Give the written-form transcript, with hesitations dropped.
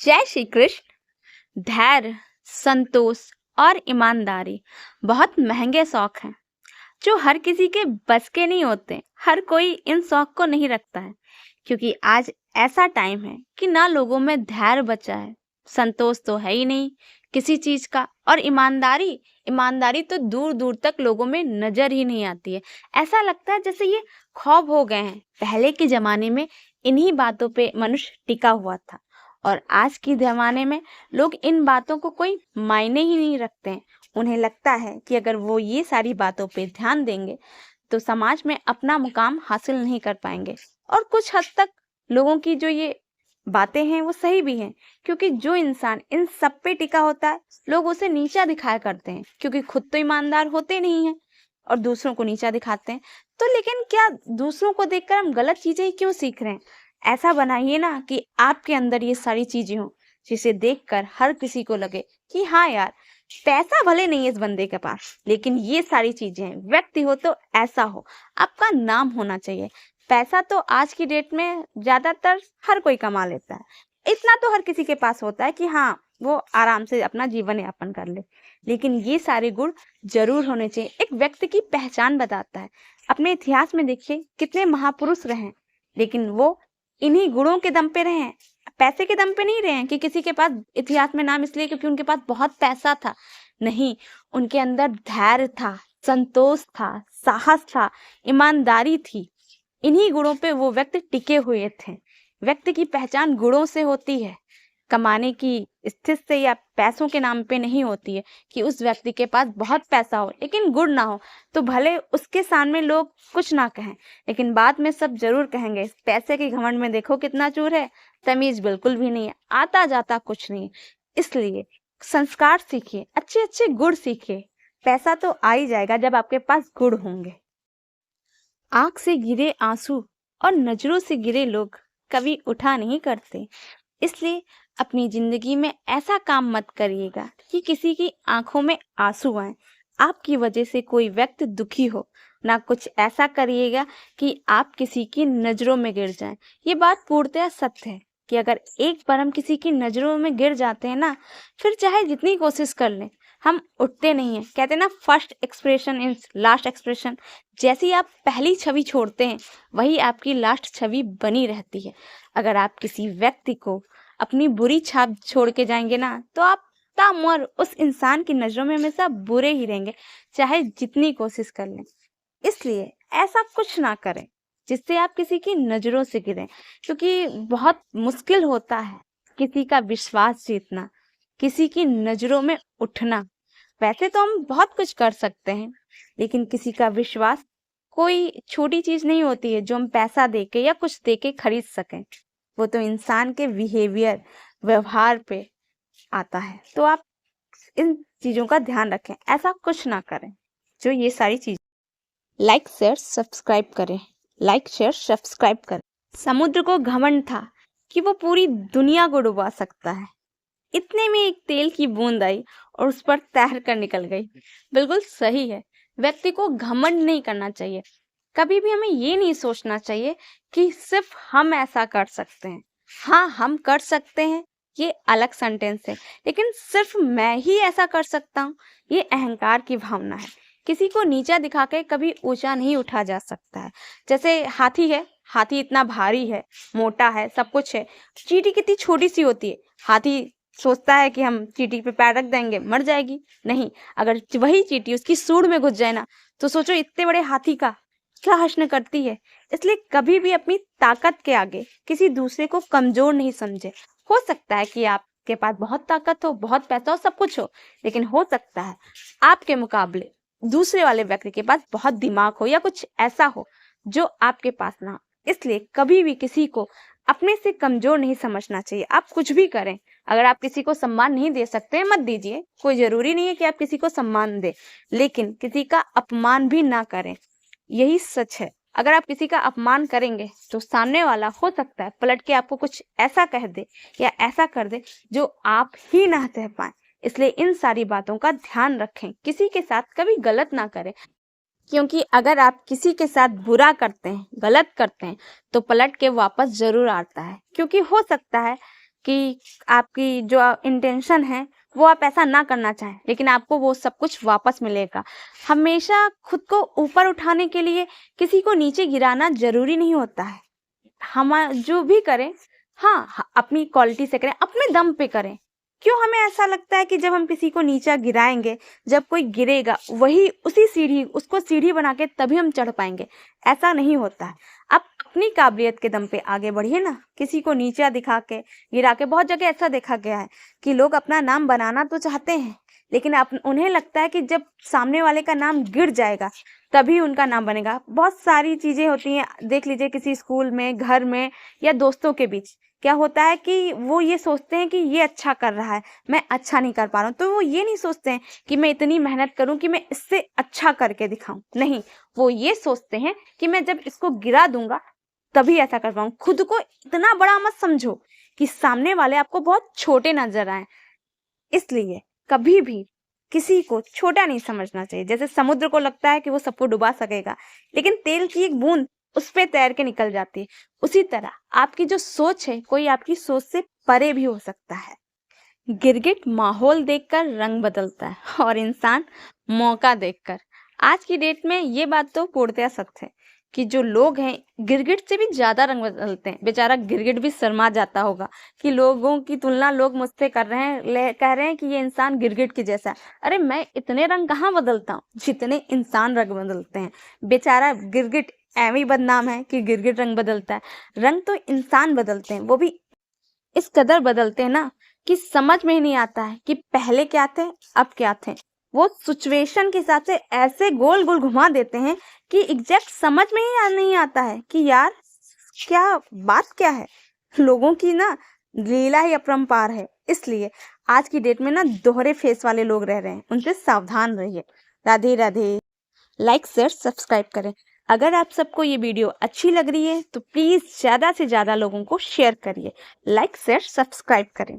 जय श्री कृष्ण। धैर्य, संतोष और ईमानदारी बहुत महंगे शौक हैं जो हर किसी के बस के नहीं होते। हर कोई इन शौक को नहीं रखता है क्योंकि आज ऐसा टाइम है कि ना लोगों में धैर्य बचा है, संतोष तो है ही नहीं किसी चीज का, और ईमानदारी ईमानदारी तो दूर दूर तक लोगों में नजर ही नहीं आती है। ऐसा लगता है जैसे ये खौफ हो गए हैं। पहले के जमाने में इन्हीं बातों पे मनुष्य टिका हुआ था और आज के जमाने में लोग इन बातों को कोई मायने ही नहीं रखते हैं। उन्हें लगता है कि अगर वो ये सारी बातों पे ध्यान देंगे तो समाज में अपना मुकाम हासिल नहीं कर पाएंगे। और कुछ हद तक लोगों की जो ये बातें हैं वो सही भी हैं, क्योंकि जो इंसान इन सब पे टिका होता है लोग उसे नीचा दिखाया करते हैं क्योंकि खुद तो ईमानदार होते नहीं हैं और दूसरों को नीचा दिखाते हैं। तो लेकिन क्या दूसरों को देखकर हम गलत चीजें ही क्यों सीख रहे हैं? ऐसा बनाइए ना कि आपके अंदर ये सारी चीजें हों जिसे देखकर हर किसी को लगे कि हाँ यार, पैसा भले नहीं है इस बंदे के पास लेकिन ये सारी चीजें हैं। व्यक्ति हो तो ऐसा हो, आपका नाम होना चाहिए। पैसा तो आज की डेट में ज्यादातर हर कोई कमा लेता है, इतना तो हर किसी के पास होता है कि हाँ वो आराम से अपना जीवन यापन कर ले। लेकिन ये सारे गुण जरूर होने चाहिए। एक व्यक्ति की पहचान बताता है। अपने इतिहास में देखिए कितने महापुरुष रहे हैं, लेकिन वो इन्हीं गुणों के दम पे रहे हैं, पैसे के दम पे नहीं रहे हैं कि किसी के पास इतिहास में नाम इसलिए क्योंकि उनके पास बहुत पैसा था। नहीं, उनके अंदर धैर्य था, संतोष था, साहस था, ईमानदारी थी। इन्हीं गुणों पे वो व्यक्ति टिके हुए थे। व्यक्ति की पहचान गुणों से होती है, कमाने की स्थिति से या पैसों के नाम पे नहीं होती है। कि उस व्यक्ति के पास बहुत पैसा हो लेकिन गुण ना हो तो भले उसके सामने लोग कुछ ना कहें लेकिन बाद में सब जरूर कहेंगे, इस पैसे के घमंड में देखो कितना चूर है, तमीज बिल्कुल भी नहीं है, आता जाता कुछ नहीं है। इसलिए संस्कार सीखिए, अच्छे अच्छे गुण सीखिए। पैसा तो आ ही जाएगा जब आपके पास गुण होंगे। आंख से गिरे आंसू और नजरों से गिरे लोग कभी उठा नहीं करते। इसलिए अपनी जिंदगी में ऐसा काम मत करिएगा कि किसी की आंखों में आंसू आए, आपकी वजह से कोई व्यक्ति दुखी हो। ना कुछ ऐसा करिएगा कि आप किसी की नजरों में गिर जाएं। ये बात पूर्णतः सत्य है कि अगर एक बार हम किसी की नजरों में गिर जाते हैं ना, फिर चाहे जितनी कोशिश कर लें हम उठते नहीं हैं। कहते हैं ना, first expression is last expression. जैसे ही आप पहली छवि छोड़ते हैं वही आपकी लास्ट छवि बनी रहती है। अगर आप किसी व्यक्ति को अपनी बुरी छाप छोड़ के जाएंगे ना तो आप ताउम्र उस इंसान की नजरों में हमेशा बुरे ही रहेंगे, चाहे जितनी कोशिश कर लें। इसलिए ऐसा कुछ ना करें जिससे आप किसी की नजरों से गिरें, क्योंकि बहुत मुश्किल होता है किसी का विश्वास जीतना, किसी की नजरों में उठना। वैसे तो हम बहुत कुछ कर सकते हैं लेकिन किसी का विश्वास कोई छोटी चीज नहीं होती है जो हम पैसा देके या कुछ देके खरीद सकें। वो तो इंसान के बिहेवियर, व्यवहार पे आता है। तो आप इन चीजों का ध्यान रखें, ऐसा कुछ ना करें जो ये सारी चीज। लाइक शेयर सब्सक्राइब करें, लाइक शेयर सब्सक्राइब करें। समुद्र को घमंड था कि वो पूरी दुनिया को डुबा सकता है। इतने में एक तेल की बूंद आई और उस पर तैर कर निकल गई। बिल्कुल सही है, व्यक्ति को घमंड नहीं करना चाहिए। कभी भी हमें ये नहीं सोचना चाहिए कि सिर्फ हम ऐसा कर सकते हैं। हाँ, हम कर सकते हैं, ये अलग सेंटेंस है, लेकिन सिर्फ मैं ही ऐसा कर सकता हूँ, ये अहंकार की भावना है। किसी को नीचा दिखा के कभी ऊंचा नहीं उठा जा सकता है। जैसे हाथी है, हाथी इतना भारी है, मोटा है, सब कुछ है। चींटी कितनी छोटी सी होती है, हाथी सोचता है कि हम चींटी पे पैर रख देंगे, मर जाएगी। नहीं, अगर वही चींटी उसकी सूंड में घुस जाए ना तो सोचो इतने बड़े हाथी का क्या हश्न करती है। इसलिए कभी भी अपनी ताकत के आगे किसी दूसरे को कमजोर नहीं समझे। हो सकता है कि आपके पास बहुत ताकत हो, बहुत पैसा हो, सब कुछ हो, लेकिन हो सकता है आपके मुकाबले दूसरे वाले व्यक्ति के पास बहुत दिमाग हो या कुछ ऐसा हो जो आपके पास ना हो। इसलिए कभी भी किसी को अपने से कमजोर नहीं समझना चाहिए। आप कुछ भी करें, अगर आप किसी को सम्मान नहीं दे सकते मत दीजिए, कोई जरूरी नहीं है कि आप किसी को सम्मान दें, लेकिन किसी का अपमान भी ना करें। यही सच है। अगर आप किसी का अपमान करेंगे तो सामने वाला हो सकता है पलट के आपको कुछ ऐसा कह दे या ऐसा कर दे जो आप ही ना सह पाए। इसलिए इन सारी बातों का ध्यान रखें, किसी के साथ कभी गलत ना करें, क्योंकि अगर आप किसी के साथ बुरा करते हैं, गलत करते हैं तो पलट के वापस जरूर आता है। क्योंकि हो सकता है कि आपकी जो इंटेंशन है वो आप ऐसा ना करना चाहें, लेकिन आपको वो सब कुछ वापस मिलेगा। हमेशा खुद को ऊपर उठाने के लिए किसी को नीचे गिराना जरूरी नहीं होता है। हम जो भी करें, हाँ, अपनी क्वालिटी से करें, अपने दम पे करें। क्यों हमें ऐसा लगता है कि जब हम किसी को नीचा गिराएंगे, जब कोई गिरेगा वही उसको सीढ़ी बना के तभी हम चढ़ पाएंगे? ऐसा नहीं होता है। आप अपनी काबिलियत के दम पे आगे बढ़िए ना, किसी को नीचा दिखा के गिरा के। बहुत जगह ऐसा देखा गया है कि लोग अपना नाम बनाना तो चाहते हैं, लेकिन उन्हें लगता है कि जब सामने वाले का नाम गिर जाएगा तभी उनका नाम बनेगा। बहुत सारी चीजें होती हैं, देख लीजिए किसी स्कूल में, घर में या दोस्तों के बीच क्या होता है कि वो ये सोचते हैं कि ये अच्छा कर रहा है, मैं अच्छा नहीं कर पा रहा हूँ, तो वो ये नहीं सोचते हैं कि मैं इतनी मेहनत करूं कि मैं इससे अच्छा करके दिखाऊं। नहीं, वो ये सोचते हैं कि मैं जब इसको गिरा दूंगा तभी ऐसा कर पाऊं। खुद को इतना बड़ा मत समझो कि सामने वाले आपको बहुत छोटे नजर आए। इसलिए कभी भी किसी को छोटा नहीं समझना चाहिए। जैसे समुद्र को लगता है कि वो सबको डुबा सकेगा, लेकिन तेल की एक बूंद उस पे तैर के निकल जाती है। उसी तरह आपकी जो सोच है, कोई आपकी सोच से परे भी हो सकता है। गिरगिट माहौल देखकर रंग बदलता है और इंसान मौका देखकर। आज की डेट में ये बात तो पूर्णतः सत्य है कि जो लोग हैं गिरगिट से भी ज्यादा रंग बदलते हैं। बेचारा गिरगिट भी शर्मा जाता होगा कि लोगों की तुलना लोग मुझसे कर रहे हैं, कह रहे हैं कि ये इंसान गिरगिट की जैसा है। अरे मैं इतने रंग कहाँ बदलता हूँ जितने इंसान रंग बदलते हैं। बेचारा गिरगिट ऐਵੇਂ बदनाम है कि गिरगिट रंग बदलता है। रंग तो इंसान बदलते हैं, वो भी इस कदर बदलते हैं ना कि समझ में ही नहीं आता है कि पहले क्या थे अब क्या थे। वो सिचुएशन के हिसाब से ऐसे गोल गोल घुमा देते हैं कि एग्जैक्ट समझ में ही नहीं आता है कि यार क्या बात क्या है। लोगों की ना लीला ही अपरंपार है। इसलिए आज की डेट में ना दोहरे फेस वाले लोग रह रहे हैं, उनसे सावधान रहिए। Radhe Radhe. Like share subscribe करें। अगर आप सबको ये वीडियो अच्छी लग रही है तो प्लीज ज्यादा से ज्यादा लोगों को शेयर करिए, लाइक शेयर सब्सक्राइब करें।